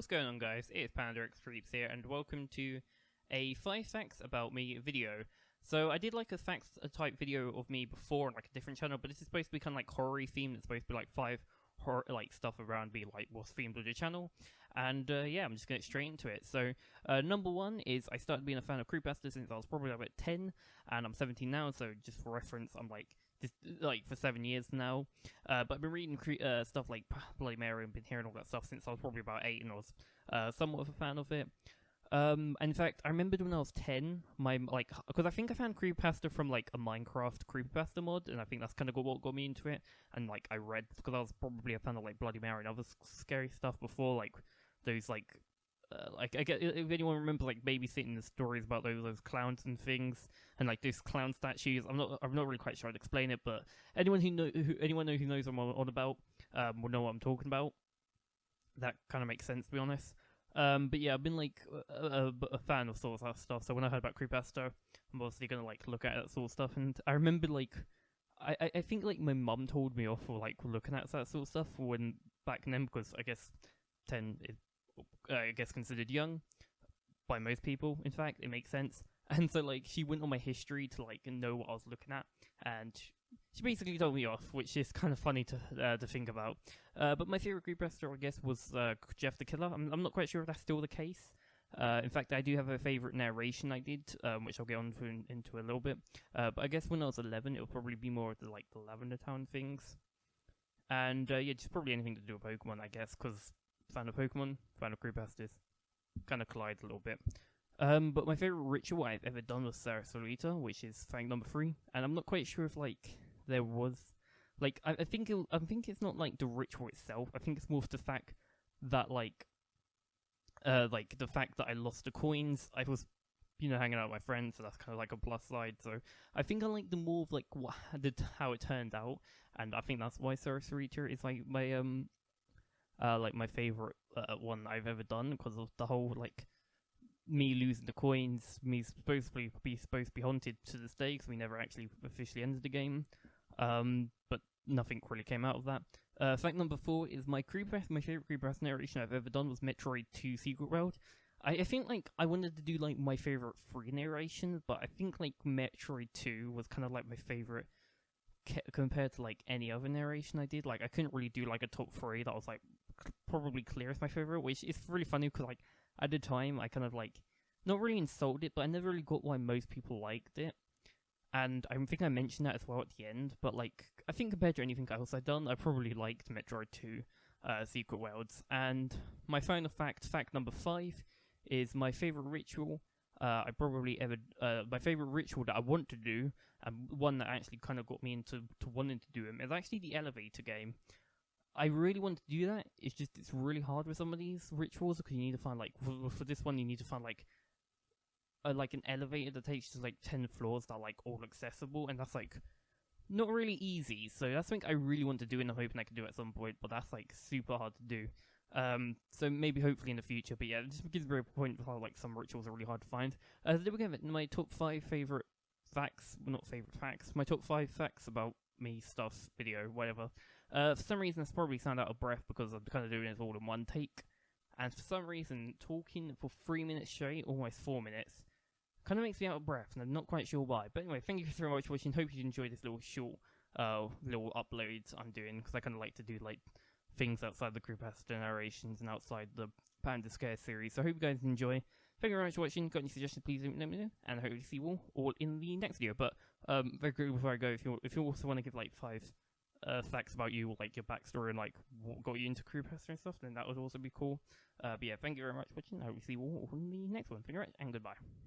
What's going on, guys? It's PandaX here, and welcome to a 5 facts about me video. So I did like a facts type video of me before on like a different channel, but this is supposed to be kind of like horror themed. It's supposed to be like 5 horror like stuff around me, like what's themed with the channel. And yeah, I'm just gonna get straight into it. So number one is I started being a fan of Creepypasta since I was probably about 10, and I'm 17 now. So just for reference, I'm like for 7 years now. But I've been reading stuff like Bloody Mary and been hearing all that stuff since I was probably about 8, and I was somewhat of a fan of it. In fact, I remembered when I was 10, because I think I found Creepypasta from like a Minecraft Creepypasta mod, and I think that's kind of what got me into it. And like I read, because I was probably a fan of like Bloody Mary and other scary stuff before, like those like I get, if anyone remembers like babysitting the stories about those clowns and things, and like those clown statues. I'm not really quite sure how to explain it, but anyone who knows what I'm on about will know what I'm talking about. That kind of makes sense, to be honest. But yeah, I've been like a fan of sort of that stuff. So when I heard about Creepypasta, I'm obviously gonna like look at that sort of stuff. And I remember like I think like my mum told me off for like looking at that sort of stuff when back then, because I guess 10 is I guess considered young by most people. In fact, it makes sense. And so like she went on my history to like know what I was looking at, and she basically told me off, which is kind of funny to think about. But my favorite Creepypasta, I guess, was Jeff the Killer. I'm not quite sure if that's still the case. In fact, I do have a favorite narration I did, which I'll get on into a little bit. But I guess when I was 11, it'll probably be more of the like the Lavender Town things, and yeah, just probably anything to do with Pokemon, I guess, because fan of Pokemon, fan of Creepypastas, kind of collide a little bit. But my favorite ritual I've ever done was Sarah Solita, which is fact number 3, and I'm not quite sure if like there was, like I think it's not like the ritual itself. I think it's more the fact that like the fact that I lost the coins. I was hanging out with my friends, so that's kind of like a plus side. So I think I like the more of like how it turned out, and I think that's why Sarah Solita is like my favorite one I've ever done, because of the whole like me losing the coins, me supposed to be haunted to this day, because we never actually officially ended the game. But nothing really came out of that. Fact number 4 is my favorite Creepypasta narration I've ever done was Metroid 2 Secret World. I think like I wanted to do like my favorite 3 narrations, but I think like Metroid 2 was kind of like my favorite compared to like any other narration I did. Like I couldn't really do like a top 3 that was like probably clear as my favorite, which is really funny because like at the time I kind of like not really insulted it, but I never really got why most people liked it. And I think I mentioned that as well at the end, but like I think compared to anything else I've done, I probably liked Metroid 2 Secret Worlds. And my final fact number 5, is my favorite ritual my favorite ritual that I want to do, and one that actually kind of got me into wanting to do them, is actually the elevator game. I really want to do that. It's just it's really hard with some of these rituals, because you need to find like for this one you need to find like an elevator that takes you to like 10 floors that are like all accessible, and that's like not really easy. So that's something I really want to do, and I'm hoping I can do at some point, but that's like super hard to do. So maybe hopefully in the future, but yeah, just gives me a point of how like some rituals are really hard to find. So there we go, my top 5 favorite facts, well, not favorite facts, my top 5 facts about me stuff video, whatever. For some reason it's probably sound out of breath because I'm kind of doing it all in one take, and for some reason talking for 3 minutes straight, almost 4 minutes, kind of makes me out of breath, and I'm not quite sure why. But anyway, thank you so much for watching. Hope you enjoyed this little short little uploads I'm doing, because I kind of like to do like things outside the Creepypasta narrations and outside the Panda Scare series. So I hope you guys enjoy. Thank you very much for watching. Got any suggestions, please let me know, and I hope to see you all in the next video. But very quickly before I go, if you also want to give like 5 facts about you, like your backstory and like what got you into Creepypasta and stuff, then that would also be cool. But yeah, thank you very much for watching. I hope to see you all in the next one. Thank you very much, and goodbye.